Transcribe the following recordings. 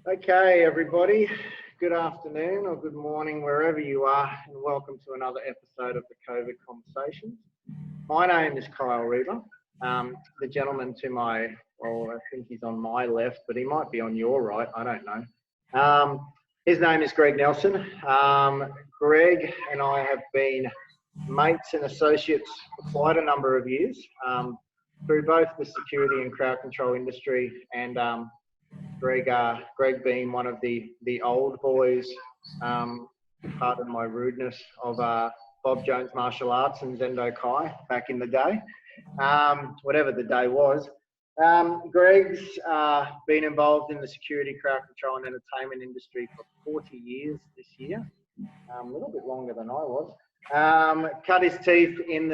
Okay, everybody. Good afternoon or good morning, wherever you are, and welcome to another episode of the COVID Conversations. My name is Kyl Reber. The gentleman to my, well, I think he's on my left, but he might be on your right. I don't know. His name is Greg Nelson. Greg and I have been mates and associates for quite a number of years through both the security and crowd control industry, and Greg being one of the old boys, pardon my rudeness, of Bob Jones Martial Arts and Zendo Kai back in the day, whatever the day was. Greg's been involved in the security, crowd control and entertainment industry for 40 years this year, a little bit longer than I was. Cut his teeth in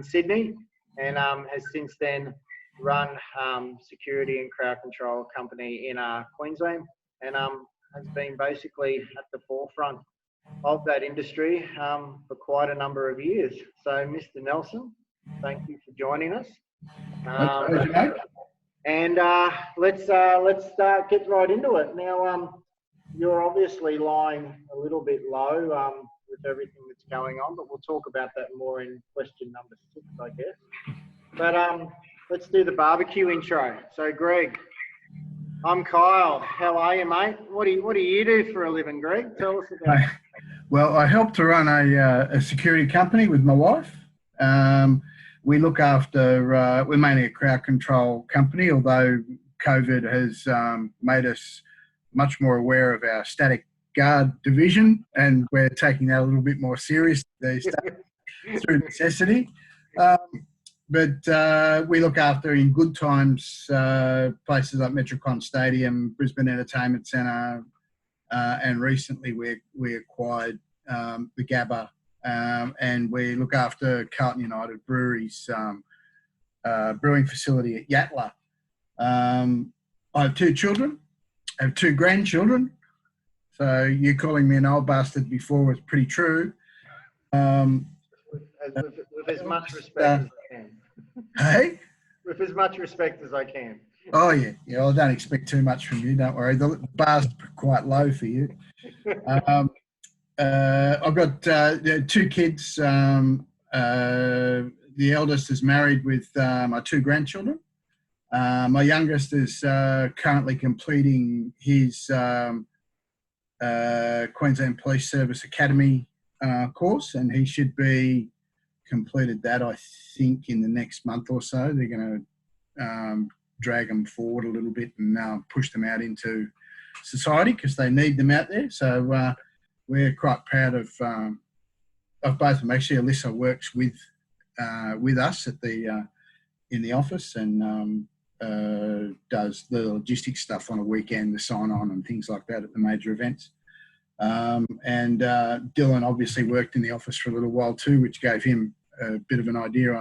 Sydney, and has since then run security and crowd control company in Queensland, and has been basically at the forefront of that industry for quite a number of years. So, Mr. Nelson, thank you for joining us. And let's get right into it. Now, you're obviously lying a little bit low with everything that's going on, but we'll talk about that more in question number 6, I guess. But let's do the barbecue intro. So, Greg, I'm Kyle. How are you, mate? What do you do for a living, Greg? Tell us about it. Well, I help to run a security company with my wife. We look after, we're mainly a crowd control company, although COVID has made us much more aware of our static guard division, and we're taking that a little bit more serious these days through necessity. But we look after, in good times, places like Metricon Stadium, Brisbane Entertainment Centre, and recently we acquired the Gabba, and we look after Carlton United Brewery's brewing facility at Yatala. I have 2 children. I have 2 grandchildren. So you calling me an old bastard before was pretty true. With as much respect as I can. Hey? With as much respect as I can. Oh, yeah. Yeah, I don't expect too much from you. Don't worry. The bar's quite low for you. I've got 2 kids. The eldest is married with my 2 grandchildren. My youngest is currently completing his Queensland Police Service Academy course, and he should be completed that, I think, in the next month or so. They're going to drag them forward a little bit and push them out into society because they need them out there. So we're quite proud of both of them. Actually, Alyssa works with us at in the office and does the logistics stuff on a weekend, the sign-on and things like that at the major events. And Dylan obviously worked in the office for a little while too, which gave him a bit of an idea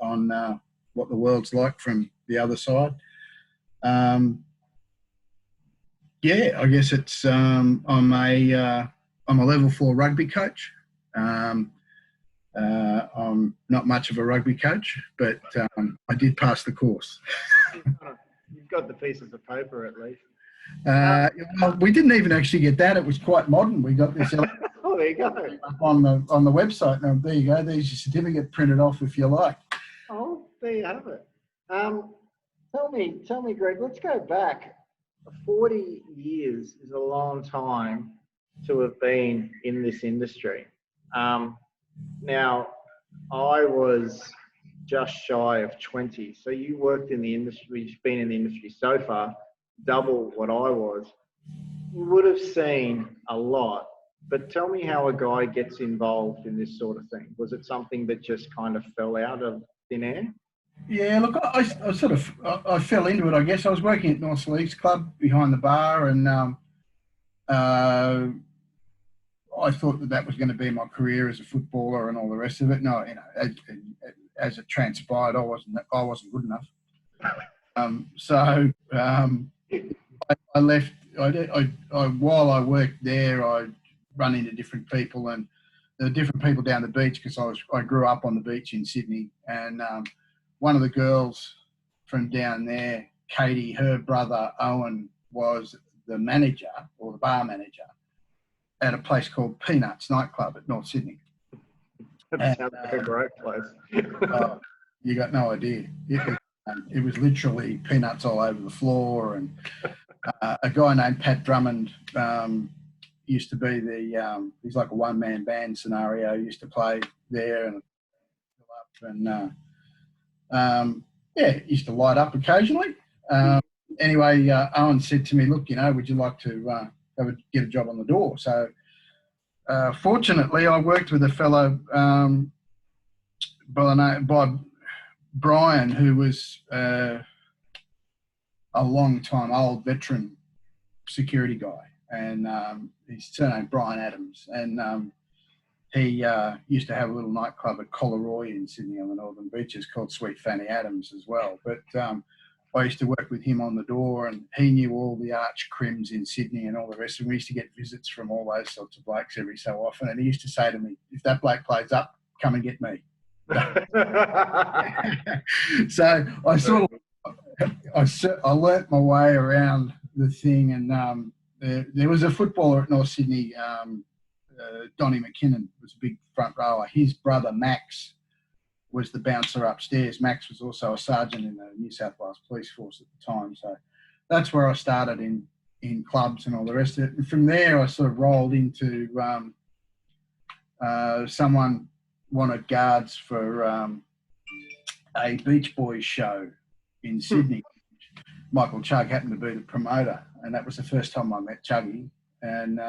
on what the world's like from the other side. Yeah, I guess it's I'm a level 4 rugby coach. I'm not much of a rugby coach, but I did pass the course. You've got the pieces of paper at least. Well, we didn't even actually get that. It was quite modern. We got this oh, there you go. on the website. Now, there you go. There's your certificate printed off if you like. Oh, there you have it. Tell me, Greg, let's go back. 40 years is a long time to have been in this industry. Now, I was just shy of 20. So you worked in the industry, you've been in the industry so far, double what I was. You would have seen a lot, but tell me how a guy gets involved in this sort of thing. Was it something that just kind of fell out of thin air? Yeah, look, I fell into it, I guess. I was working at North Leagues Club behind the bar, and I thought that was going to be my career as a footballer and all the rest of it. No, as it transpired, I wasn't good enough. I left. While I worked there, I run into different people, and there were different people down the beach because I grew up on the beach in Sydney, and one of the girls from down there, Katie, her brother Owen was the manager or the bar manager at a place called Peanuts nightclub at North Sydney. That sounds like a great place. Oh, you got no idea. It was literally peanuts all over the floor, and a guy named Pat Drummond used to be he's like a one-man band scenario. He used to play there and used to light up occasionally. Anyway, Owen said to me, look, would you like to get a job on the door? So fortunately, I worked with a fellow by Brian, who was a long time old veteran security guy, and his surname Brian Adams, and he used to have a little nightclub at Collaroy in Sydney on the Northern Beaches called Sweet Fanny Adams as well. But I used to work with him on the door, and he knew all the arch crims in Sydney and all the rest. And we used to get visits from all those sorts of blokes every so often. And he used to say to me, if that bloke plays up, come and get me. So I learnt my way around the thing, and there was a footballer at North Sydney, Donnie McKinnon, was a big front rower. His brother Max was the bouncer upstairs. Max was also a sergeant in the New South Wales Police Force at the time. So that's where I started in clubs and all the rest of it. And from there, I sort of rolled into someone wanted guards for a Beach Boys show in Sydney. Michael Chugg happened to be the promoter, and that was the first time I met Chuggy. And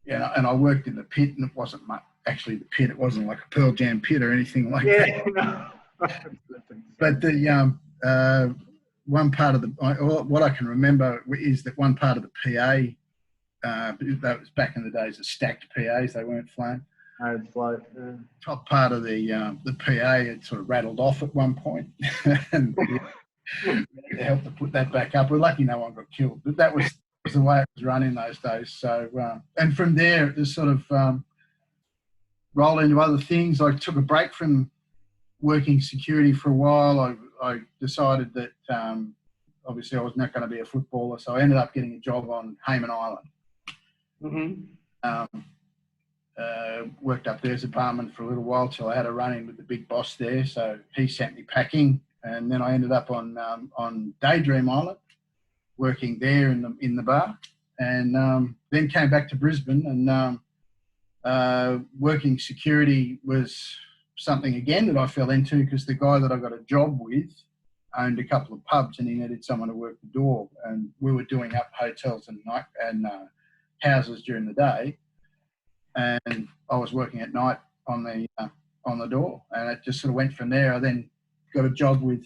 and I worked in the pit, and it wasn't actually the pit. It wasn't like a Pearl Jam pit or anything like that. No. But the one part of what I can remember is that one part of the PA, that was back in the days of stacked PAs. They weren't flown. I'd float. Yeah. Top part of the PA had sort of rattled off at one point, and it helped to put that back up. We're lucky no one got killed, but that was the way it was run in those days. So, and from there, it just sort of rolled into other things. I took a break from working security for a while. I decided that obviously I was not going to be a footballer, so I ended up getting a job on Hayman Island. Mm-hmm. Worked up there as a barman for a little while till I had a run-in with the big boss there. So he sent me packing, and then I ended up on Daydream Island, working there in the bar, and then came back to Brisbane, and working security was something again that I fell into because the guy that I got a job with owned a couple of pubs, and he needed someone to work the door, and we were doing up hotels and houses during the day, and I was working at night on the door, and it just sort of went from there. I then got a job with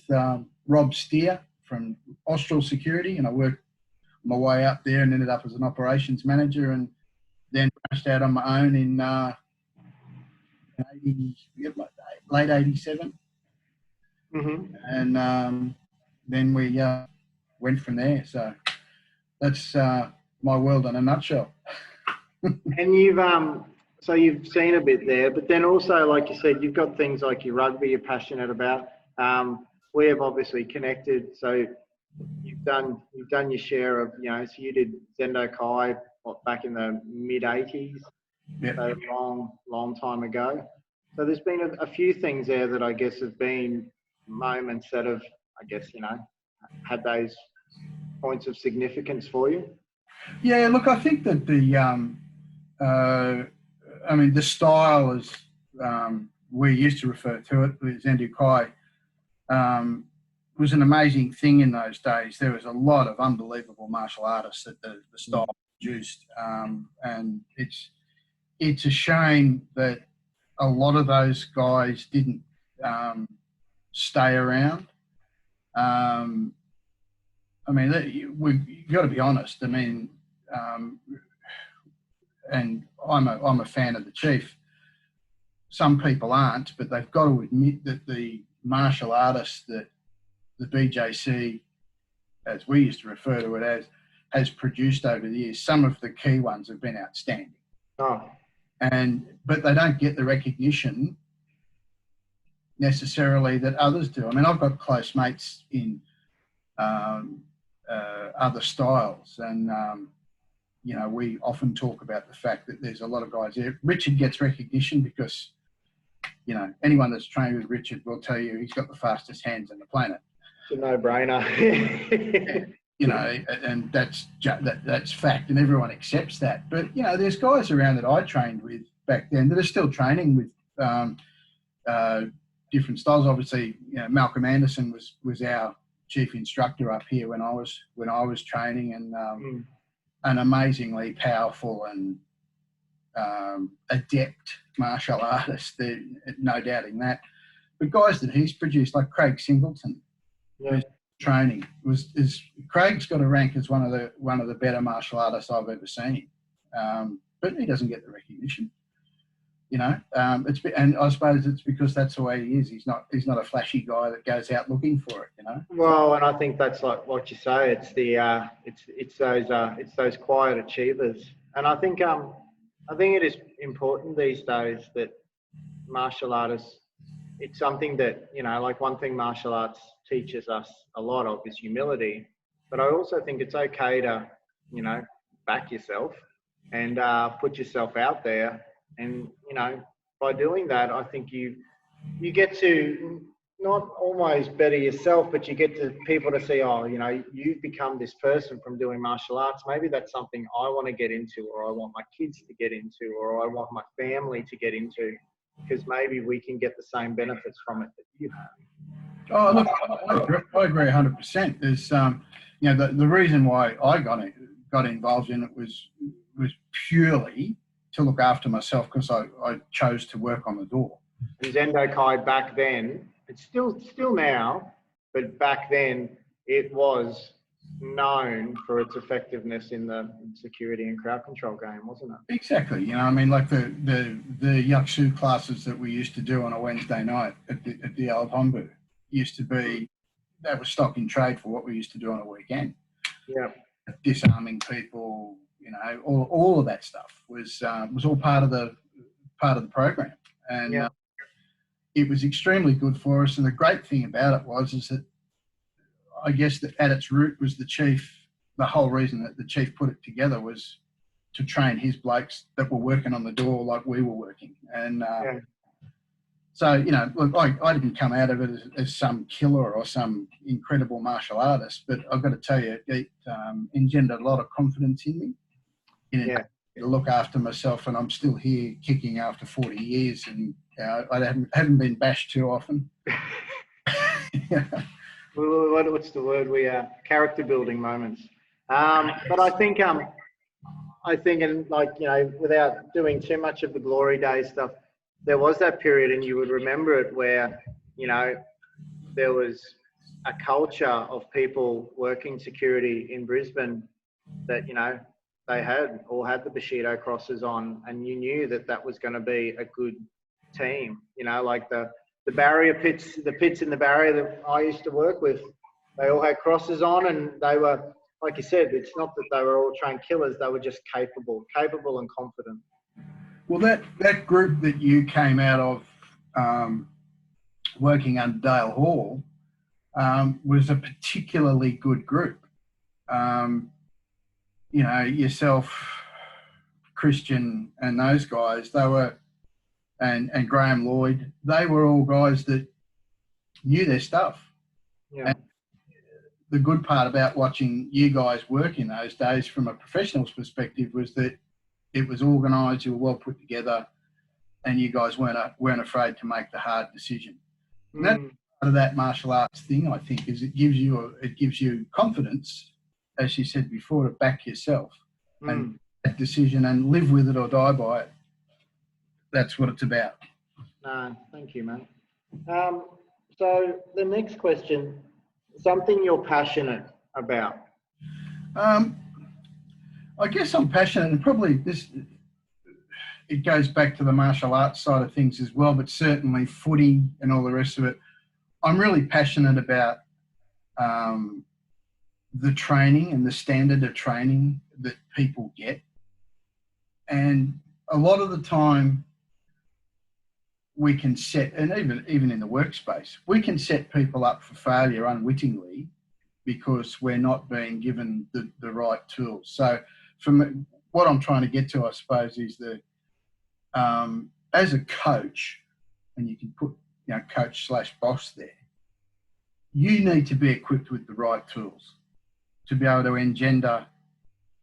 Rob Steer from Austral Security, and I worked my way up there and ended up as an operations manager, and then branched out on my own in late 87. Mm-hmm. And then we went from there. So that's my world in a nutshell. And you've seen a bit there, but then also, like you said, you've got things like your rugby you're passionate about. We have obviously connected, so you've done your share of, so you did Zendo Kai back in the mid 80s. Yep. So long time ago. So there's been a few things there that I guess have been moments that have, I guess, had those points of significance for you. Yeah, look, I think that the style, as we used to refer to it, the Zendo Kai, was an amazing thing in those days. There was a lot of unbelievable martial artists that the style produced, and it's a shame that a lot of those guys didn't stay around. We've got to be honest. And I'm a fan of the Chief. Some people aren't, but they've got to admit that the martial artists that the BJC, as we used to refer to it as, has produced over the years, some of the key ones have been outstanding. Oh. But they don't get the recognition necessarily that others do. I mean, I've got close mates in other styles. And, you know, we often talk about the fact that there's a lot of guys there. Richard gets recognition because, you know, anyone that's trained with Richard will tell you he's got the fastest hands on the planet. It's a no-brainer. You know, and that's fact, and everyone accepts that. But, you know, there's guys around that I trained with back then that are still training with different styles. Obviously, you know, Malcolm Anderson was our chief instructor up here when I was training, and an amazingly powerful and adept martial artist. There, no doubting that. But guys that he's produced, like Craig Singleton, who's training, Craig's got a rank as one of the better martial artists I've ever seen. But he doesn't get the recognition. You know, and I suppose it's because that's the way he is. He's not a flashy guy that goes out looking for it. You know. Well, and I think that's like what you say. It's those quiet achievers, and I think it is important these days that martial artists. It's something that, you know, like one thing martial arts teaches us a lot of is humility. But I also think it's okay to, you know, back yourself and put yourself out there. And, you know, by doing that, I think you get to not always better yourself, but you get to people to see, oh, you know, you've become this person from doing martial arts. Maybe that's something I want to get into, or I want my kids to get into, or I want my family to get into, because maybe we can get the same benefits from it that you have. Oh, look, I agree 100%. There's, you know, the reason why I got involved in it was purely to look after myself, because I chose to work on the door. And Zendo Kai back then, it's still now, but back then it was known for its effectiveness in the security and crowd control game, wasn't it? Exactly. You know, I mean, like the Yaksu classes that we used to do on a Wednesday night at the old Hombu used to be, that was stock in trade for what we used to do on a weekend. Yeah. Disarming people, you know, all of that stuff was all part of the program, and it was extremely good for us. And the great thing about it is that I guess that at its root was the whole reason that the chief put it together was to train his blokes that were working on the door like we were working. And so, you know, look, I didn't come out of it as some killer or some incredible martial artist, but I've got to tell you, it engendered a lot of confidence in me. To look after myself, and I'm still here kicking after 40 years, and I haven't been bashed too often. What's the word? Character building moments. But I think, and like, you know, without doing too much of the glory days stuff, there was that period, and you would remember it, where, you know, there was a culture of people working security in Brisbane that, you know, they all had the Bushido crosses on, and you knew that was going to be a good team. You know, like the barrier pits, the pits in the barrier that I used to work with, they all had crosses on, and they were, like you said, it's not that they were all trained killers, they were just capable and confident. Well, that group that you came out of working under Dale Hall was a particularly good group. You know, yourself, Christian, and those guys, they were, and Graham Lloyd, they were all guys that knew their stuff. Yeah. And the good part about watching you guys work in those days from a professional's perspective was that it was organised, you were well put together, and you guys weren't afraid to make the hard decision. And that's part of that martial arts thing, I think, is it gives you confidence, as you said before, to back yourself and that decision and live with it or die by it. That's what it's about. No, thank you, mate. So the next question, something you're passionate about. I guess I'm passionate, and probably it goes back to the martial arts side of things as well, but certainly footy and all the rest of it. I'm really passionate about the training and the standard of training that people get. And a lot of the time we can set, and even in the workspace, we can set people up for failure unwittingly because we're not being given the right tools. So from what I'm trying to get to, I suppose, is that as a coach, and you can put coach/boss there, you need to be equipped with the right tools to be able to engender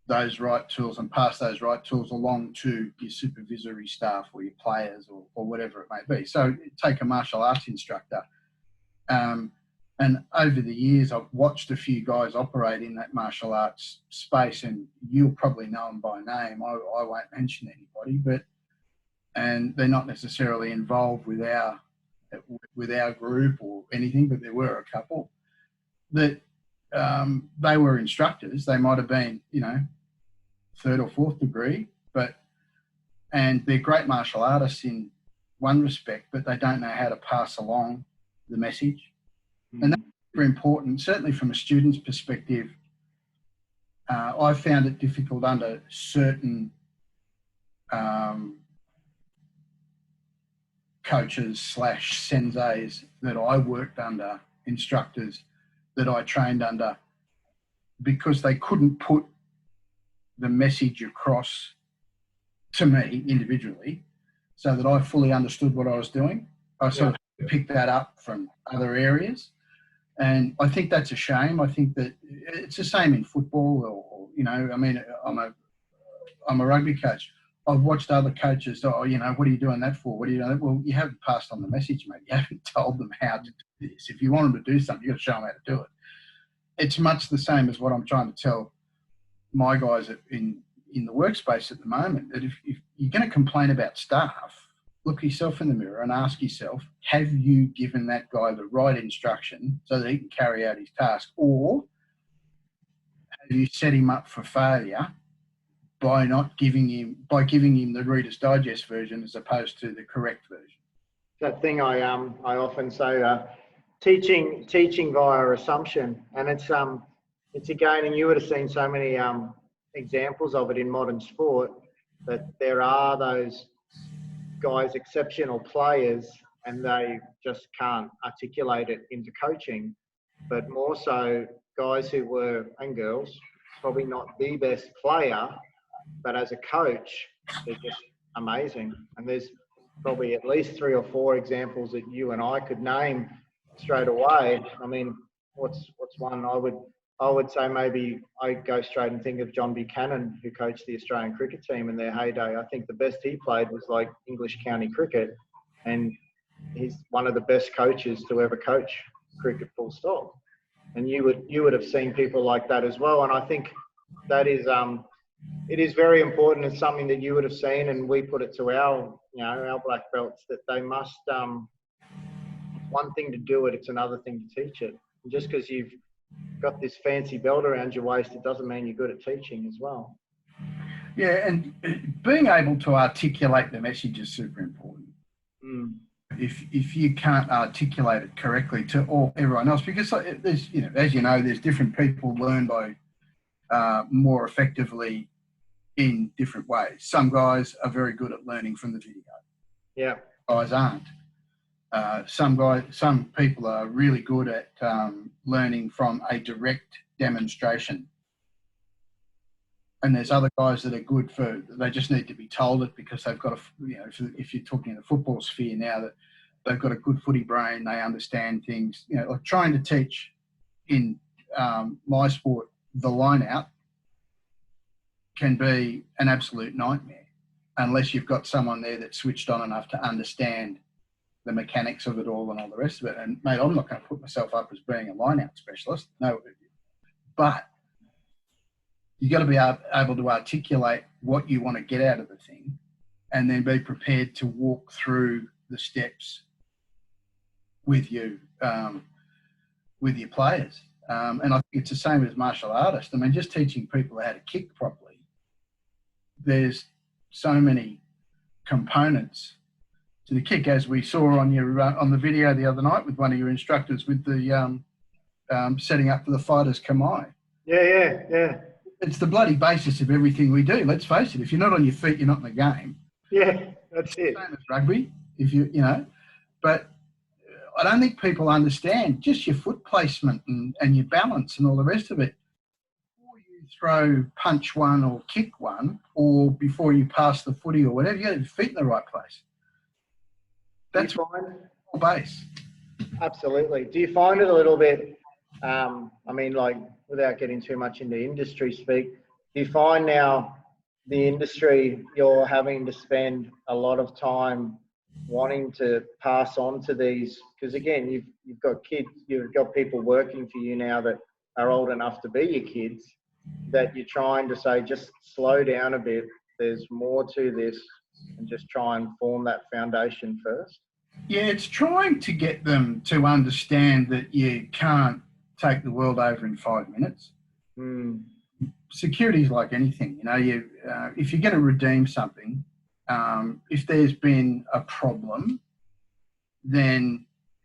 those right tools and pass those right tools along to your supervisory staff or your players or whatever it may be. So take a martial arts instructor. And over the years, I've watched a few guys operate in that martial arts space, and you'll probably know them by name. I won't mention anybody, and they're not necessarily involved with our group or anything, but there were a couple that they were instructors. They might have been, third or fourth degree, and they're great martial artists in one respect, but they don't know how to pass along the message. And that's very important, certainly from a student's perspective. I found it difficult under certain coaches/senseis that I worked under, instructors that I trained under, because they couldn't put the message across to me individually so that I fully understood what I was doing. I sort of picked that up from other areas. And I think that's a shame. I think that it's the same in football I'm a rugby coach. I've watched other coaches, what are you doing that for? What are you doing? Well, you haven't passed on the message, mate. You haven't told them how to do this. If you want them to do something, you've got to show them how to do it. It's much the same as what I'm trying to tell my guys in the workspace at the moment, that if you're going to complain about staff, look yourself in the mirror and ask yourself, have you given that guy the right instruction so that he can carry out his task? Or have you set him up for failure by giving him the Reader's Digest version as opposed to the correct version? That thing I often say, teaching via assumption, and it's again, and you would have seen so many examples of it in modern sport, that there are those guys, exceptional players, and they just can't articulate it into coaching. But more so, guys who were, and girls, probably not the best player, but as a coach, they're just amazing. And there's probably at least 3 or 4 examples that you and I could name straight away. I mean, what's one? I would say maybe I go straight and think of John Buchanan, who coached the Australian cricket team in their heyday. I think the best he played was like English county cricket, and he's one of the best coaches to ever coach cricket, full stop. And you would have seen people like that as well. And I think that is it is very important. It's something that you would have seen, and we put it to our black belts, that they must. One thing to do it, it's another thing to teach it. And just because you've got this fancy belt around your waist, it doesn't mean you're good at teaching as well. Yeah, and being able to articulate the message is super important. If you can't articulate it correctly to everyone else, because there's, as you know, there's different people learn by more effectively in different ways. Some guys are very good at learning from the video. Yeah. Guys aren't. Some people are really good at learning from a direct demonstration. And there's other guys that are good they just need to be told it, because they've got if you're talking in the football sphere now, that they've got a good footy brain, they understand things. Like trying to teach in my sport, the line out can be an absolute nightmare unless you've got someone there that's switched on enough to understand the mechanics of it all and all the rest of it. And mate, I'm not going to put myself up as being a line-out specialist. No, but you got to be able to articulate what you want to get out of the thing, and then be prepared to walk through the steps with you, with your players. And I think it's the same as martial artists. I mean, just teaching people how to kick properly. There's so many components to the kick, as we saw on the video the other night with one of your instructors with the setting up for the fighter's Kamai. Yeah. It's the bloody basis of everything we do. Let's face it. If you're not on your feet, you're not in the game. Yeah, that's it. Same as rugby, but I don't think people understand just your foot placement and your balance and all the rest of it. Before you throw punch one or kick one, or before you pass the footy or whatever, you got your feet in the right place. That's all base. Absolutely. Do you find it a little bit, I mean, like, without getting too much into industry speak, do you find now the industry, you're having to spend a lot of time wanting to pass on to these, because again, you've got kids, you've got people working for you now that are old enough to be your kids, that you're trying to say, just slow down a bit, there's more to this, and just try and form that foundation first? Yeah, it's trying to get them to understand that you can't take the world over in 5 minutes. Security is like anything, you know. If you're going to redeem something, if there's been a problem, then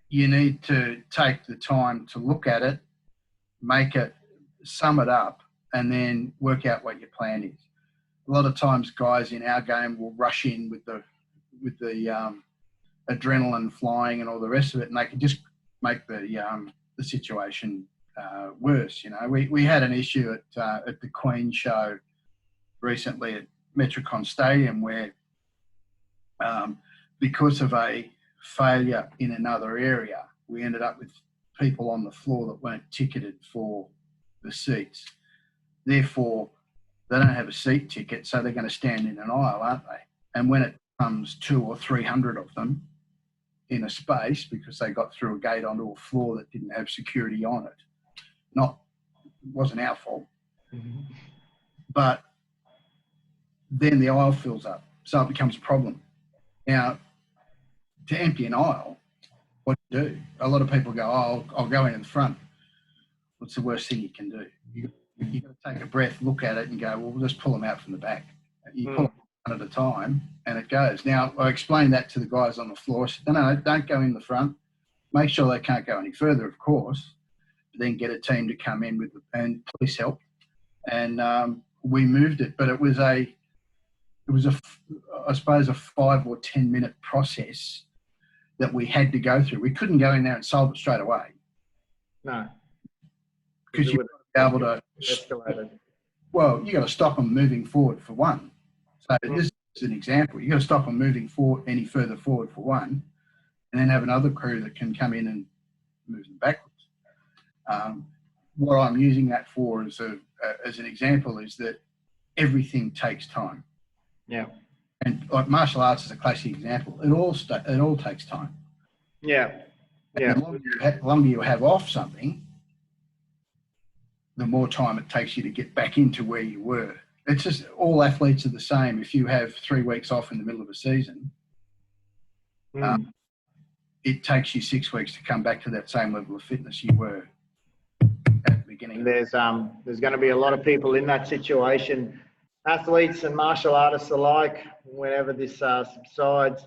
you need to take the time to look at it, sum it up, and then work out what your plan is. A lot of times, guys in our game will rush in with the adrenaline flying and all the rest of it, and they can just make the situation worse. You know, we had an issue at the Queen show recently at Metricon Stadium where because of a failure in another area, we ended up with people on the floor that weren't ticketed for the seats. Therefore, they don't have a seat ticket, so they're going to stand in an aisle, aren't they? And when it comes 200 or 300 of them in a space because they got through a gate onto a floor that didn't have security on it, it wasn't our fault. But then the aisle fills up, so it becomes a problem. Now, to empty an aisle, what do you do? A lot of people go, oh, I'll go in the front. What's the worst thing you can do? You've got to take a breath, look at it and go, well, we'll just pull them out from the back. You pull them one at a time and it goes. Now, I explained that to the guys on the floor. I said, no, don't go in the front. Make sure they can't go any further, of course, but then get a team to come in and police help. And we moved it, but it was I suppose, a 5 or 10 minute process that we had to go through. We couldn't go in there and solve it straight away. No. Because you've got to be able to... Escalated. Well, you've got to stop them moving forward for one. So this is an example. You've got to stop them moving forward any further forward for one, and then have another crew that can come in and move them backwards. What I'm using that for as an example is that everything takes time. Yeah. And like martial arts is a classic example. It all takes time. Yeah. Yeah. The longer you have off something, the more time it takes you to get back into where you were. It's just all athletes are the same. If you have 3 weeks off in the middle of a season, it takes you 6 weeks to come back to that same level of fitness you were at the beginning. There's going to be a lot of people in that situation, athletes and martial artists alike, whenever this subsides.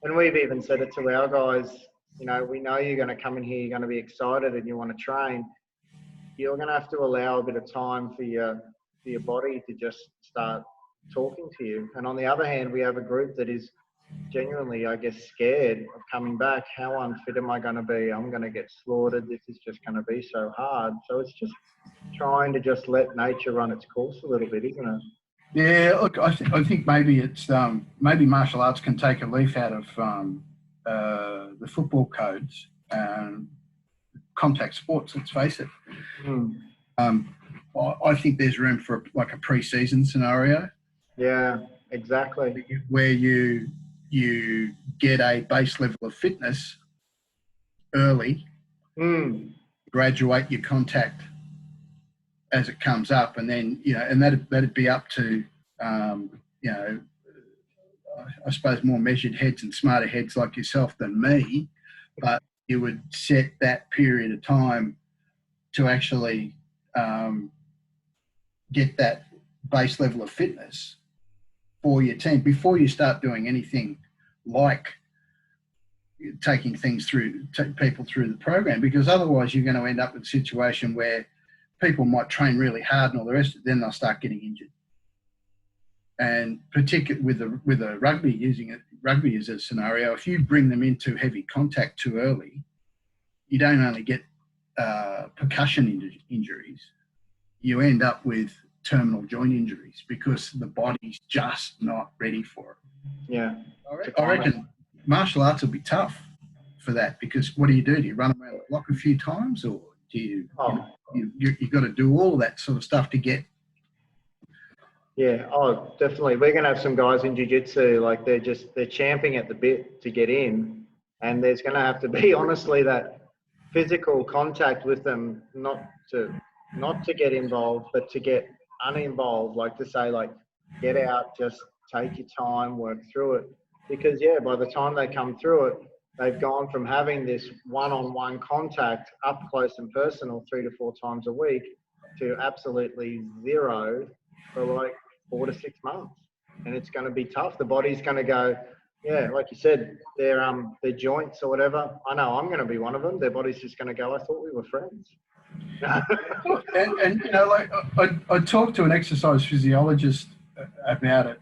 And we've even said it to our guys, you know, we know you're going to come in here, you're going to be excited and you want to train. You're going to have to allow a bit of time for your body to just start talking to you. And on the other hand, we have a group that is genuinely, I guess, scared of coming back. How unfit am I going to be? I'm going to get slaughtered. This is just going to be so hard. So it's just trying to just let nature run its course a little bit, isn't it? Yeah, look, I think maybe it's maybe martial arts can take a leaf out of the football codes, contact sports. Let's face it. I think there's room for like a pre-season scenario. Yeah, exactly. Where you get a base level of fitness early, graduate your contact as it comes up, and then, you know, and that'd be up to, you know, I suppose more measured heads and smarter heads like yourself than me, but you would set that period of time to actually get that base level of fitness for your team before you start doing anything like taking people through the program, because otherwise you're going to end up with a situation where people might train really hard and all the rest of it, then they'll start getting injured. And particularly with the rugby, using rugby as a scenario, if you bring them into heavy contact too early, you don't only get percussion injuries, you end up with terminal joint injuries because the body's just not ready for it. Yeah. I reckon martial arts will be tough for that, because what do? Do you run around the block a few times, or do you you've got to do all of that sort of stuff to get? Yeah, oh, definitely. We're going to have some guys in jiu-jitsu, like they're champing at the bit to get in, and there's going to have to be, honestly, that physical contact with them, not to get involved, but to get uninvolved, like to say, like, get out, just take your time, work through it. Because, yeah, by the time they come through it, they've gone from having this one-on-one contact up close and personal 3 to 4 times a week to absolutely zero for like 4 to 6 months. And it's going to be tough. The body's going to go, yeah, like you said, their joints or whatever. I know I'm going to be one of them. Their body's just going to go, I thought we were friends. and you know, like I talked to an exercise physiologist about it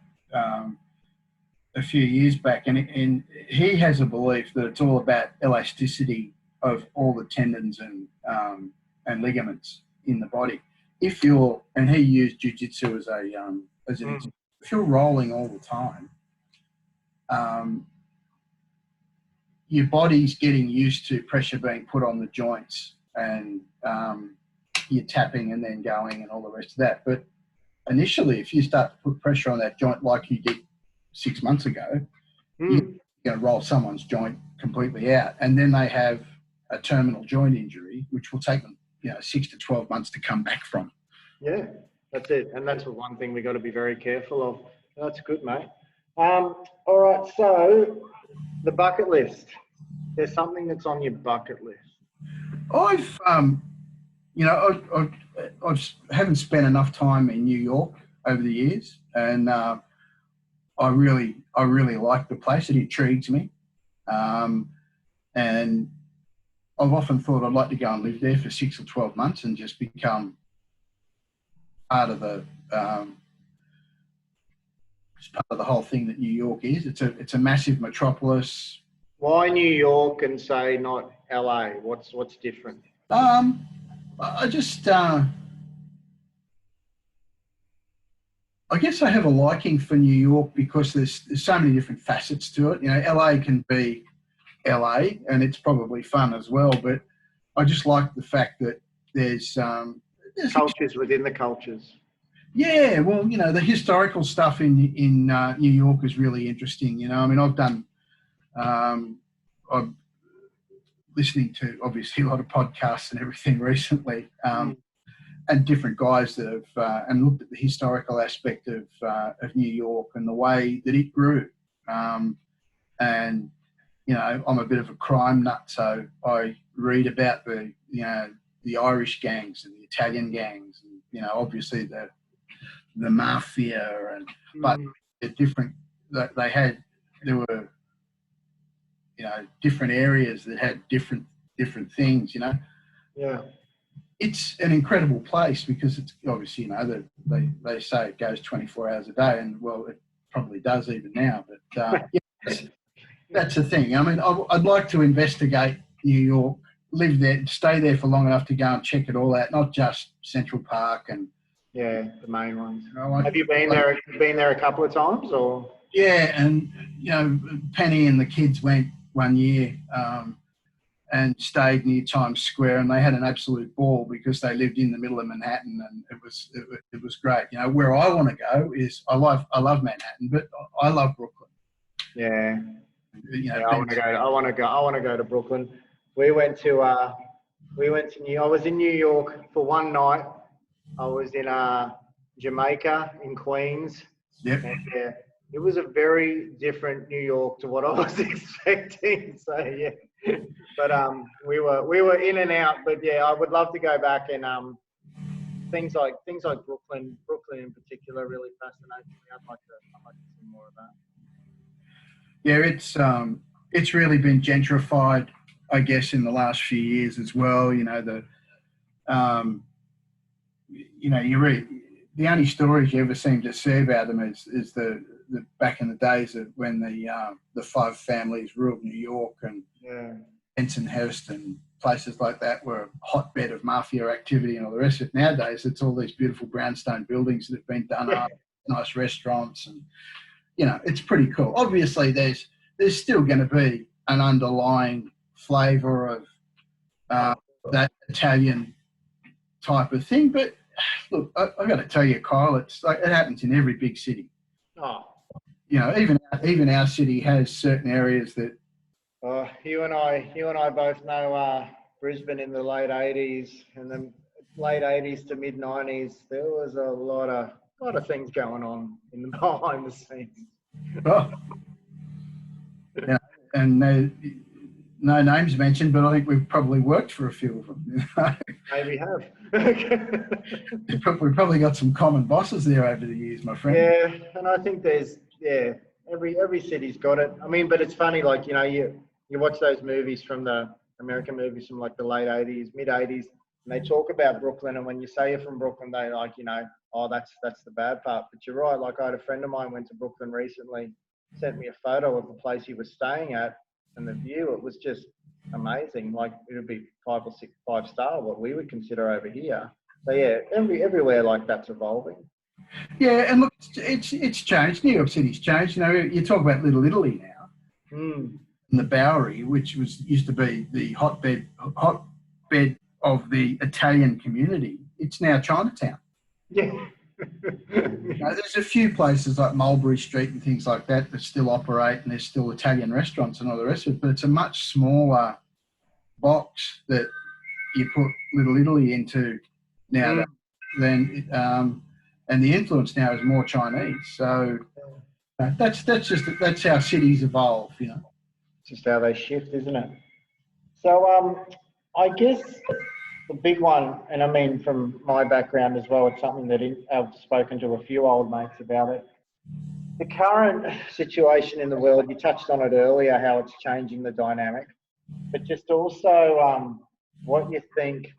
a few years back, and he has a belief that it's all about elasticity of all the tendons and ligaments in the body. If you're, and he used jiu-jitsu as an example, if you're rolling all the time, your body's getting used to pressure being put on the joints, and you're tapping and then going and all the rest of that. But initially, if you start to put pressure on that joint like you did 6 months ago, you're going to roll someone's joint completely out, and then they have a terminal joint injury, which will take them 6 to 12 months to come back from. Yeah, that's it. And that's one thing we got to be very careful of. That's good, mate. All right, so the bucket list. There's something that's on your bucket list. I haven't spent enough time in New York over the years, and I really like the place. It intrigues me, and I've often thought I'd like to go and live there for 6 or 12 months and just become part of the whole thing that New York is. It's a massive metropolis. Why New York and say not LA? What's different? I just I guess I have a liking for New York because there's so many different facets to it. LA can be LA, and it's probably fun as well, but I just like the fact that there's cultures within the cultures. Yeah, well, the historical stuff in New York is really interesting. I mean, I've done, I'm listening to obviously a lot of podcasts and everything recently, and different guys that have and looked at the historical aspect of New York and the way that it grew. And I'm a bit of a crime nut, so I read about the Irish gangs and the Italian gangs, and obviously the mafia, but they're different. There were different areas that had different things. Yeah. It's an incredible place because it's obviously they say it goes 24 hours a day, and well, it probably does even now. But that's the thing. I mean, I'd like to investigate New York, live there, stay there for long enough to go and check it all out, not just Central Park and the main ones. Have you been there? Been there a couple of times, or? Yeah, and Penny and the kids went one year and stayed near Times Square, and they had an absolute ball because they lived in the middle of Manhattan, and it was great. Where I want to go is I love Manhattan, but I love Brooklyn. Yeah. I want to go to Brooklyn. I was in New York for one night. I was in Jamaica in Queens. Yep. And, it was a very different New York to what I was expecting. So yeah, but we were in and out. But yeah, I would love to go back, and things like Brooklyn in particular really fascinates me. I'd like to see more of that. Yeah, it's really been gentrified, I guess, in the last few years as well. You read the only stories you ever seem to see about them is the back in the days of when the five families ruled New York, and Bensonhurst and places like that were a hotbed of mafia activity and all the rest of it. Nowadays, it's all these beautiful brownstone buildings that have been done up, nice restaurants, and it's pretty cool. Obviously, there's still going to be an underlying flavour of that Italian type of thing. But look, I've got to tell you, Kyle, it's like it happens in every big city. Oh. Even our city has certain areas that. You and I both know Brisbane in the late '80s and then late '80s to mid '90s. There was a lot of things going on in the behind the scenes. Oh. Yeah, and no names mentioned, but I think we've probably worked for a few of them. Maybe have. We've probably got some common bosses there over the years, my friend. Yeah, and I think there's every city's got it. I mean, but it's funny, like you watch those movies from the American movies from like the late '80s, mid '80s, and they talk about Brooklyn, and when you say you're from Brooklyn, they like oh that's the bad part. But you're right. Like I had a friend of mine went to Brooklyn recently, sent me a photo of the place he was staying at and the view. It was just amazing. Like it would be 5 or 6 5-star, what we would consider over here. So yeah, everywhere like that's evolving. Yeah, and look, it's changed. New York City's changed. You talk about Little Italy now, in the Bowery, which used to be the hotbed of the Italian community. It's now Chinatown. Yeah. There's a few places like Mulberry Street and things like that that still operate, and there's still Italian restaurants and all the rest of it, but it's a much smaller box that you put Little Italy into now and the influence now is more Chinese. So that's how cities evolve, Just how they shift, isn't it? So I guess the big one, and I mean from my background as well, it's something that I've spoken to a few old mates about it. The current situation in the world, you touched on it earlier, how it's changing the dynamic, but just also what you think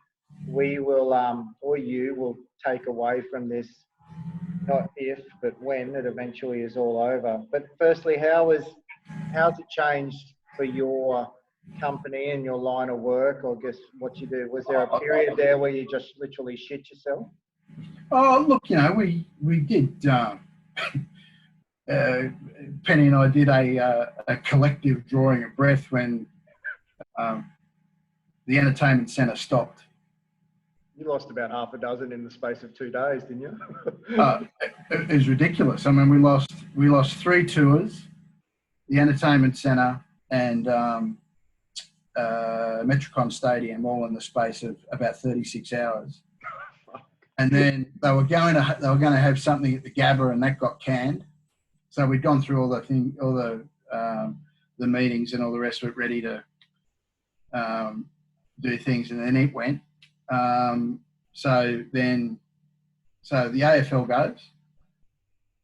we will or you will take away from this, not if, but when it eventually is all over. But firstly, how's it changed for your company and your line of work, or guess what you do? Was there a period there where you just literally shit yourself? Oh, look, we did. Penny and I did a collective drawing of breath when the entertainment centre stopped. You lost about half a dozen in the space of 2 days, didn't you? It was ridiculous. I mean, we lost 3 tours, the entertainment centre, and Metricon Stadium, all in the space of about 36 hours. And then they were going to have something at the Gabba, and that got canned. So we'd gone through all the meetings and all the rest of it, ready to do things, and then it went. So the AFL goes,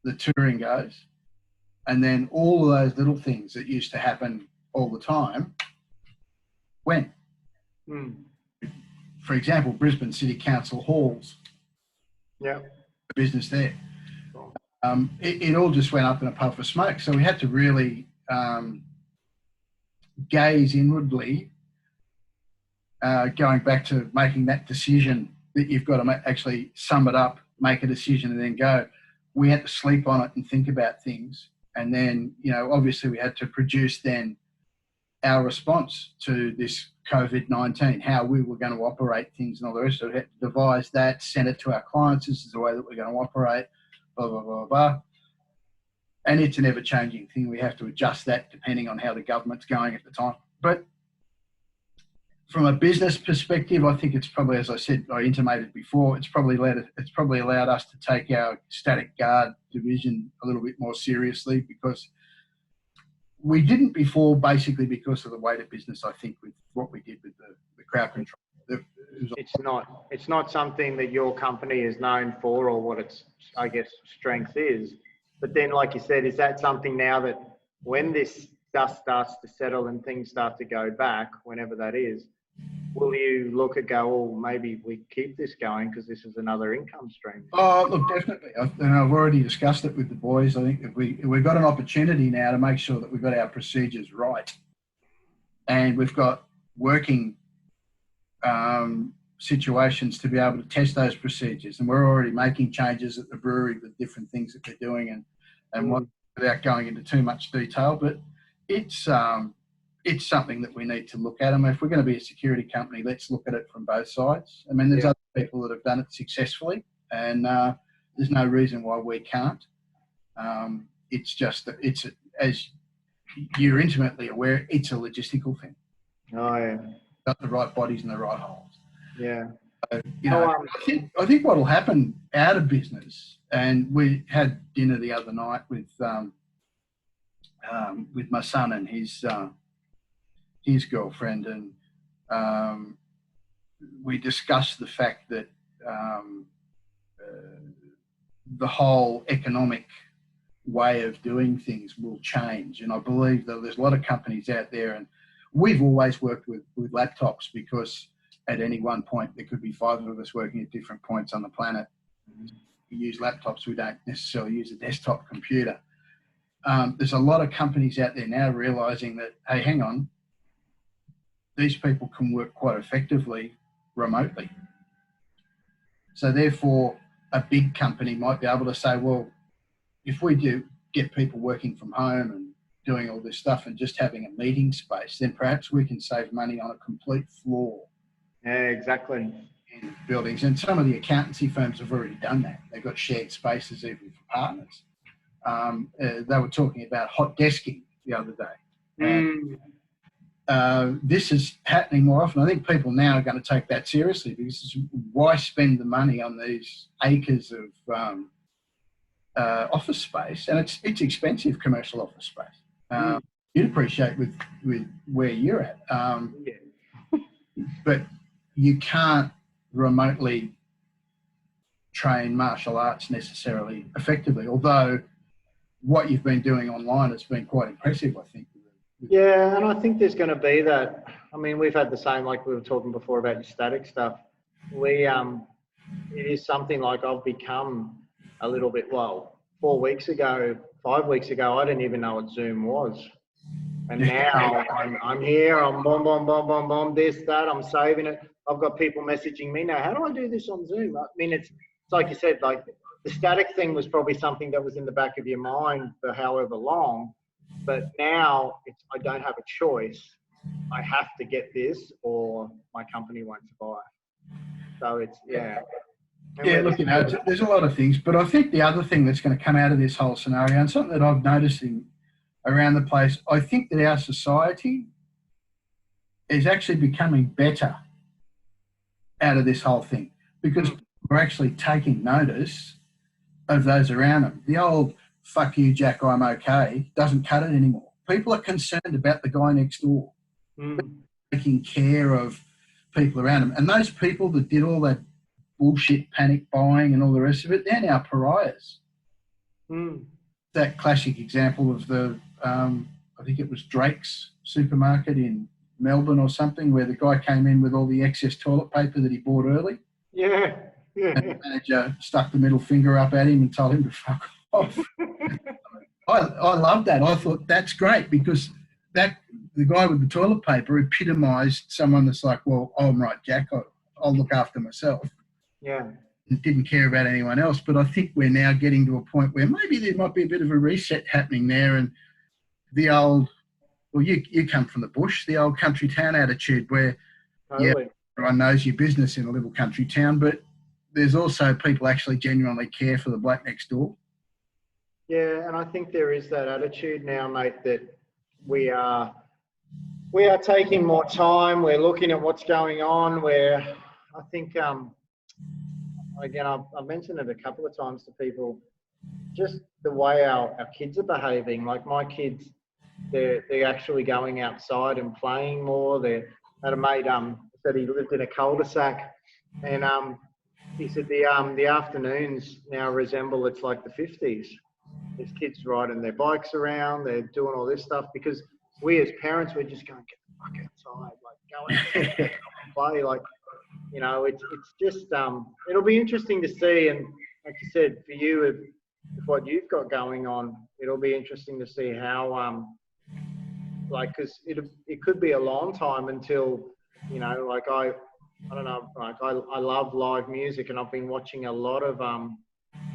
the touring goes, and then all of those little things that used to happen all the time went. For example, Brisbane City Council halls. Yeah. The business there. It all just went up in a puff of smoke. So we had to really gaze inwardly, going back to making that decision that you've got to actually sum it up, make a decision, and then go. We had to sleep on it and think about things. And then, obviously we had to produce then our response to this COVID-19, how we were going to operate things and all the rest of it. We had to devise that, send it to our clients. This is the way that we're going to operate, blah, blah, blah, blah. And it's an ever-changing thing. We have to adjust that depending on how the government's going at the time. But from a business perspective, I think it's probably, as I said, I intimated before, it's probably allowed us to take our static guard division a little bit more seriously, because we didn't before, basically because of the weight of business, I think, with what we did with the crowd control. It's not something that your company is known for, or what its, I guess, strength is. But then, like you said, is that something now that when this dust starts to settle and things start to go back, whenever that is, will you look at go, oh, maybe we keep this going because this is another income stream? Oh, look, definitely. I've already discussed it with the boys. I think that we've got an opportunity now to make sure that we've got our procedures right, and we've got working situations to be able to test those procedures. And we're already making changes at the brewery with different things that they're doing and what, without going into too much detail, but it's something that we need to look at. I mean, if we're going to be a security company, let's look at it from both sides. I mean, there's other people that have done it successfully, and there's no reason why we can't. It's just that as you're intimately aware, it's a logistical thing. Oh, yeah. Got the right bodies in the right holes. Yeah. So, I think what will happen out of business, and we had dinner the other night with my son and his girlfriend, and we discussed the fact that the whole economic way of doing things will change. And I believe that there's a lot of companies out there, and we've always worked with laptops because at any one point there could be 5 of us working at different points on the planet. We use laptops, we don't necessarily use a desktop computer. There's a lot of companies out there now realising that, hey, hang on, these people can work quite effectively remotely. So therefore, a big company might be able to say, well, if we do get people working from home and doing all this stuff and just having a meeting space, then perhaps we can save money on a complete floor. Yeah, exactly. In buildings. And some of the accountancy firms have already done that. They've got shared spaces even for partners. They were talking about hot desking the other day. And this is happening more often. I think people now are going to take that seriously, because why spend the money on these acres of office space? And it's expensive, commercial office space. You'd appreciate with where you're at. But you can't remotely train martial arts necessarily effectively, although what you've been doing online has been quite impressive, I think. Yeah, and I think there's going to be that. I mean, we've had the same, like we were talking before about your static stuff. It is something like I've become a little bit, 4 weeks ago, 5 weeks ago, I didn't even know what Zoom was. And now I'm here, I'm boom, this, that, I'm saving it. I've got people messaging me now, how do I do this on Zoom? I mean, it's like you said, like the static thing was probably something that was in the back of your mind for however long, but now I don't have a choice. I have to get this or my company won't survive. So it's, yeah, look, there's a lot of things, but I think the other thing that's going to come out of this whole scenario, and something that I've noticed around the place, I think that our society is actually becoming better out of this whole thing, because we're actually taking notice of those around them. The old "fuck you, Jack, I'm okay" doesn't cut it anymore. People are concerned about the guy next door, taking care of people around them. And those people that did all that bullshit panic buying and all the rest of it, they're now pariahs. That classic example of the, I think it was Drake's supermarket in Melbourne or something, where the guy came in with all the excess toilet paper that he bought early. Yeah. And the manager stuck the middle finger up at him and told him to fuck off. I love that. I thought that's great, because the guy with the toilet paper epitomised someone that's like, well, I'm right, Jack, I'll look after myself. Yeah. And didn't care about anyone else. But I think we're now getting to a point where maybe there might be a bit of a reset happening there, and the old, well, you come from the bush, the old country town attitude where, totally. Everyone knows your business in a little country town, but there's also people actually genuinely care for the bloke next door. Yeah, and I think there is that attitude now, mate, that we are taking more time. We're looking at what's going on. I think, again, I've mentioned it a couple of times to people, just the way our kids are behaving. Like my kids, they're actually going outside and playing more. They had a mate said he lived in a cul-de-sac, and he said the afternoons now resemble, it's like the 50s. There's kids riding their bikes around, they're doing all this stuff, because we as parents, we're just going, get the fuck outside, like go outside and play. Like, you know, it's just, it'll be interesting to see. And like you said, for you, if what you've got going on, it'll be interesting to see how, like, because it could be a long time until, you know, like I don't know, like I love live music, and I've been watching a lot of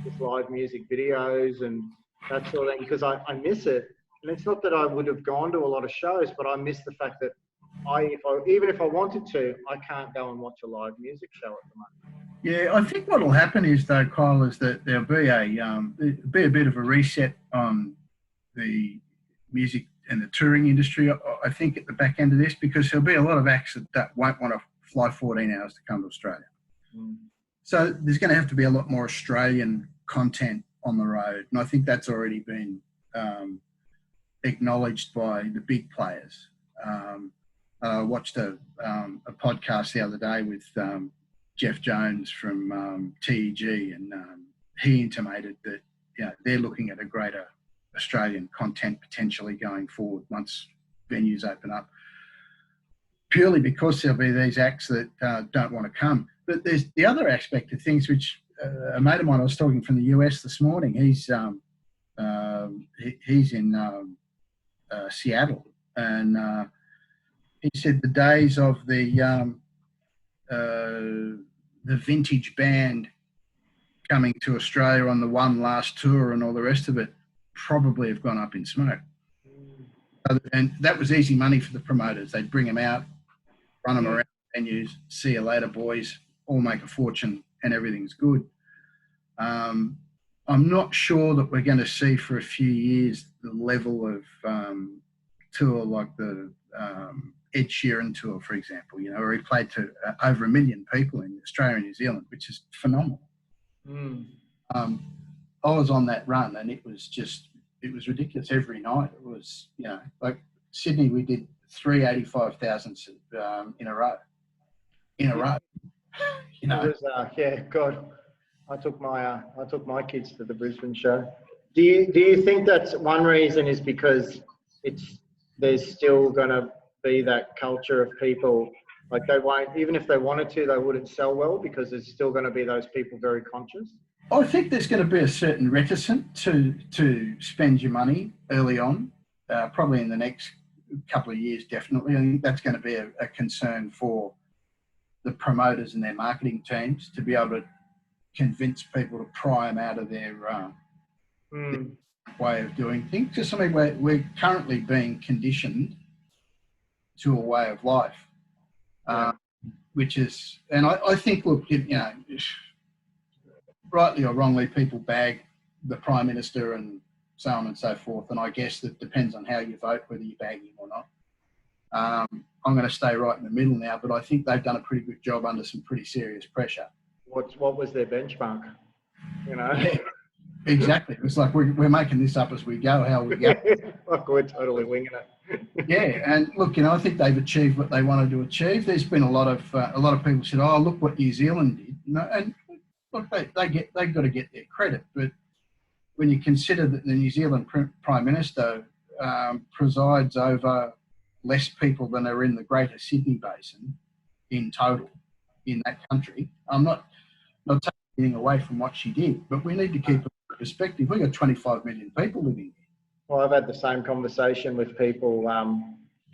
just live music videos and that sort of thing because I miss it. And it's not that I would have gone to a lot of shows, but I miss the fact that even if I wanted to, I can't go and watch a live music show at the moment. Yeah, I think what will happen is though, Kyle, is that there'll be a bit of a reset on the music and the touring industry. I think at the back end of this, because there'll be a lot of acts that won't want to fly 14 hours to come to Australia. Mm. So there's going to have to be a lot more Australian content on the road, and I think that's already been acknowledged by the big players. I watched a podcast the other day with Jeff Jones from TEG, and he intimated that they're looking at a greater Australian content potentially going forward once venues open up, purely because there'll be these acts that don't want to come. But there's the other aspect of things, which a mate of mine, I was talking from the US this morning. He's in Seattle, and he said the days of the vintage band coming to Australia on the one last tour and all the rest of it probably have gone up in smoke. And that was easy money for the promoters. They'd bring them out, run them around venues, see you later, boys, all make a fortune and everything's good. I'm not sure that we're going to see for a few years the level of tour like the Ed Sheeran tour, for example, where he played to over 1 million people in Australia and New Zealand, which is phenomenal. I was on that run and it was ridiculous every night. It was, like Sydney, we did 385,000 in a row. It was, God, I took my kids to the Brisbane show. Do you think that's one reason is because there's still going to be that culture of people, like they won't, even if they wanted to, they wouldn't sell well because there's still going to be those people very conscious? I think there's going to be a certain reticence to spend your money early on, probably in the next couple of years, definitely. I think that's going to be a concern for the promoters and their marketing teams to be able to convince people to pry them out of their way of doing things. Because I mean, we're currently being conditioned to a way of life, which is, and I think, look, rightly or wrongly, people bag the Prime Minister and so on and so forth, and I guess that depends on how you vote, whether you bag him or not. I'm going to stay right in the middle now, but I think they've done a pretty good job under some pretty serious pressure. What was their benchmark? Yeah, exactly. It's like we're making this up as we go. How we go? Like we're totally winging it. Yeah, and look, I think they've achieved what they wanted to achieve. There's been a lot of people said, "Oh, look what New Zealand did," and look, they've got to get their credit. But when you consider that the New Zealand Prime Minister presides over less people than are in the Greater Sydney Basin in total in that country, I'm not taking anything away from what she did, but we need to keep it in perspective. We've got 25 million people living here. Well, I've had the same conversation with people,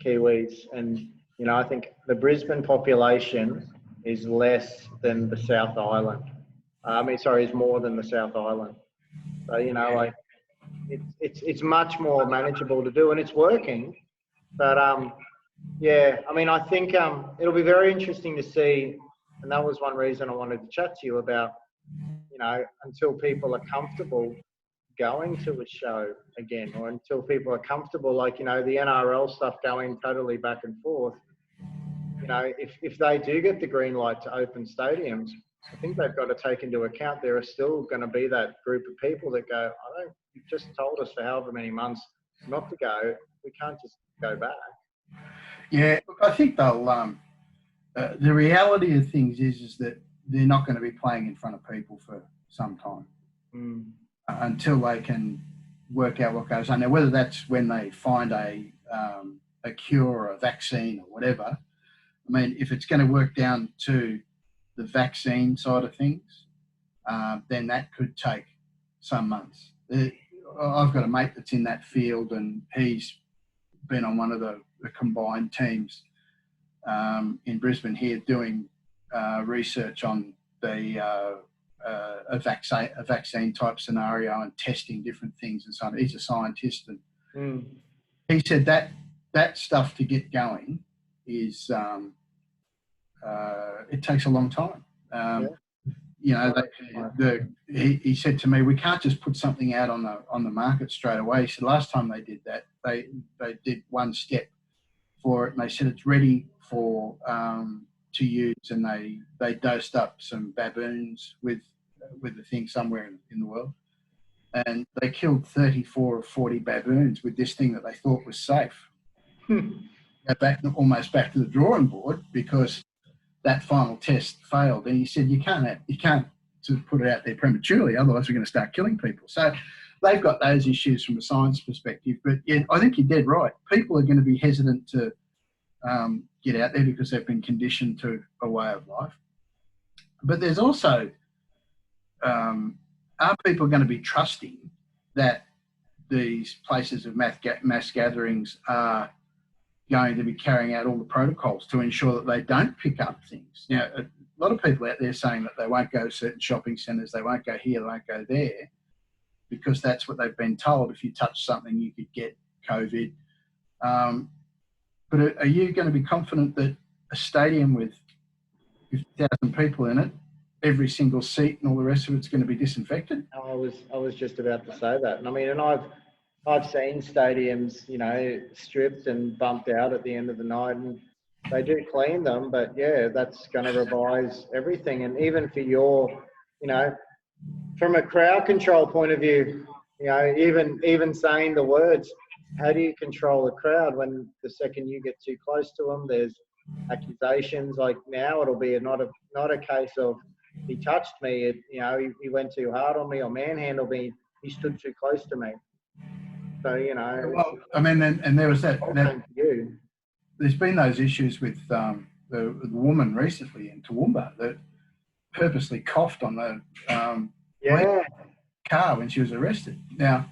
Kiwis, and I think the Brisbane population is less than the South Island. Is more than the South Island. So like it's much more manageable to do, and it's working. But I think it'll be very interesting to see, and that was one reason I wanted to chat to you about. Until people are comfortable going to a show again, or until people are comfortable, like the NRL stuff going totally back and forth. If they do get the green light to open stadiums, I think they've got to take into account there are still going to be that group of people that go, you've just told us for however many months not to go. We can't just go back. Yeah, look, I think they'll. The reality of things is that they're not going to be playing in front of people for some time until they can work out what goes on. Now, whether that's when they find a cure or a vaccine or whatever. I mean, if it's going to work down to the vaccine side of things, then that could take some months. I've got a mate that's in that field, and he's been on one of the combined teams in Brisbane here doing research on a vaccine type scenario and testing different things and so on. He's a scientist, and he said that stuff to get going is it takes a long time. You know, he said to me, we can't just put something out on the market straight away. He said last time they did that, they did one step for it, and they said it's ready for to use, and they dosed up some baboons with the thing somewhere in the world, and they killed 34 or 40 baboons with this thing that they thought was safe. Almost back to the drawing board because that final test failed. And he said you can't to put it out there prematurely, otherwise we're going to start killing people. So they've got those issues from a science perspective. But yeah, I think you're dead right. People are going to be hesitant to get out there because they've been conditioned to a way of life. But there's also, are people going to be trusting that these places of mass gatherings are going to be carrying out all the protocols to ensure that they don't pick up things? Now, a lot of people out there saying that they won't go to certain shopping centres, they won't go here, they won't go there, because that's what they've been told. If you touch something, you could get COVID. But are you going to be confident that a stadium with 50,000 people in it, every single seat and all the rest of it's going to be disinfected? I was just about to say that. And I mean, and I've seen stadiums, you know, stripped and bumped out at the end of the night, and they do clean them, but yeah, that's going to revise everything. And even for your, you know, from a crowd control point of view, you know, even saying the words, how do you control a crowd when the second you get too close to them, there's accusations? Like now it'll be not a case of he touched me, you know, he went too hard on me or manhandled me, he stood too close to me. So, you know. Well, I mean, and there was that there's been those issues with the woman recently in Toowoomba that purposely coughed on the car when she was arrested. Now,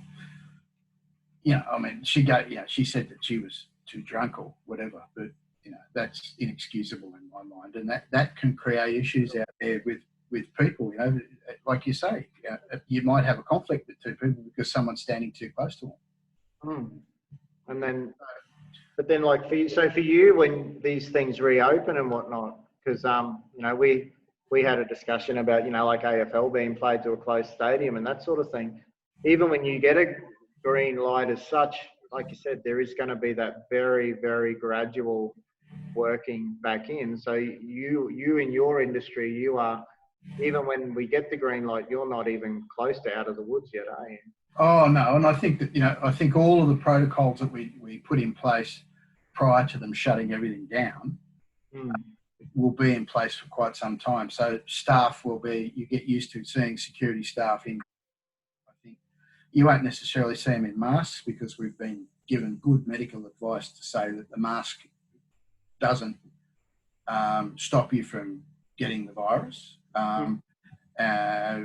you know, I mean, she said that she was too drunk or whatever, but you know, that's inexcusable in my mind, and that can create issues out there with people. You know, like you say, you might have a conflict with two people because someone's standing too close to them. And then, but then, like for you, when these things reopen and whatnot, because you know, we had a discussion about, you know, like AFL being played to a closed stadium and that sort of thing. Even when you get a green light as such, like you said, there is going to be that very, very gradual working back in. So you in your industry, you are, even when we get the green light, you're not even close to out of the woods yet, are you? Oh no, and I think that, you know, I think all of the protocols that we put in place prior to them shutting everything down will be in place for quite some time. So staff will be, you get used to seeing security staff in. I think you won't necessarily see them in masks because we've been given good medical advice to say that the mask doesn't stop you from getting the virus.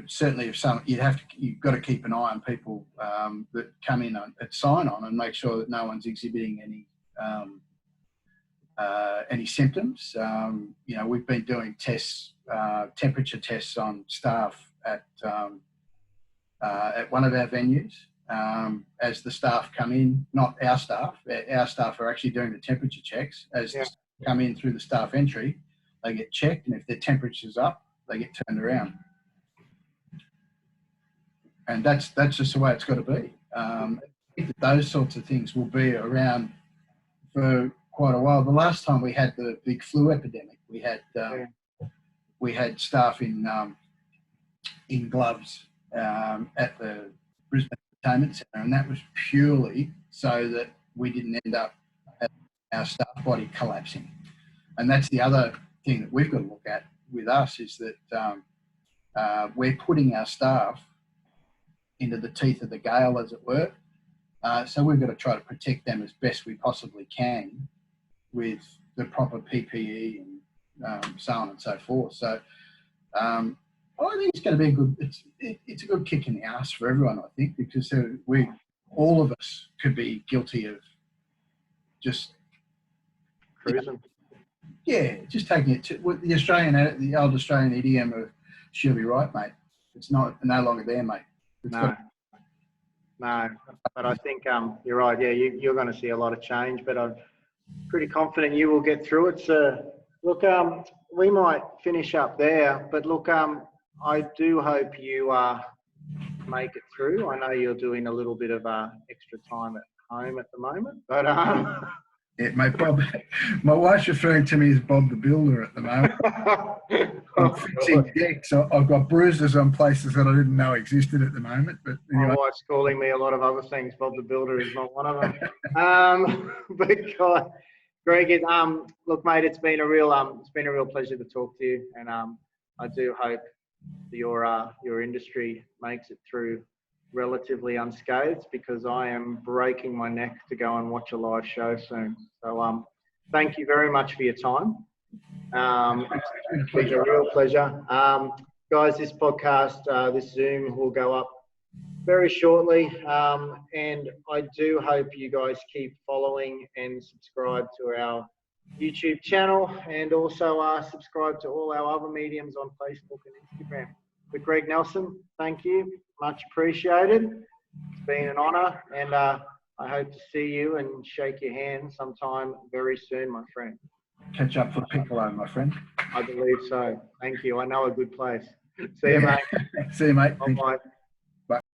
Certainly, you've got to keep an eye on people that come in at sign-on and make sure that no one's exhibiting any symptoms. You know, we've been doing tests, temperature tests on staff at one of our venues as the staff come in. Not our staff. Our staff are actually doing the temperature checks as they come in through the staff entry. They get checked, and if their temperature's up, they get turned around. And that's just the way it's got to be. I think that those sorts of things will be around for quite a while. The last time we had the big flu epidemic, we had staff in gloves at the Brisbane Entertainment Centre, and that was purely so that we didn't end up having our staff body collapsing. And that's the other thing that we've got to look at with us, is that we're putting our staff into the teeth of the gale, as it were. So we've got to try to protect them as best we possibly can with the proper PPE and so on and so forth. So I think it's going to be it's a good kick in the ass for everyone, I think, because all of us could be guilty of just cruising. Yeah, just taking it to with the old Australian idiom of "she'll be right, mate." It's no longer there, mate. No, no. But I think you're right. Yeah, you're going to see a lot of change, but I'm pretty confident you will get through it. So, look, we might finish up there, but look, I do hope you make it through. I know you're doing a little bit of extra time at home at the moment, but yeah, mate, Bob. My wife's referring to me as Bob the Builder at the moment. I'm fixing decks. I've got bruises on places that I didn't know existed at the moment. But anyway. My wife's calling me a lot of other things. Bob the Builder is not one of them. But God, Greg, look, mate, it's been a real pleasure to talk to you, and I do hope your industry makes it through relatively unscathed, because I am breaking my neck to go and watch a live show soon. So thank you very much for your time. It's been a real pleasure. Guys, this podcast, this Zoom will go up very shortly. And I do hope you guys keep following and subscribe to our YouTube channel, and also subscribe to all our other mediums on Facebook and Instagram. But Greg Nelson, thank you. Much appreciated. It's been an honour, and I hope to see you and shake your hand sometime very soon, my friend. Catch up for Piccolo, my friend. I believe so. Thank you. I know a good place. See you, mate. See you, mate. Bye-bye.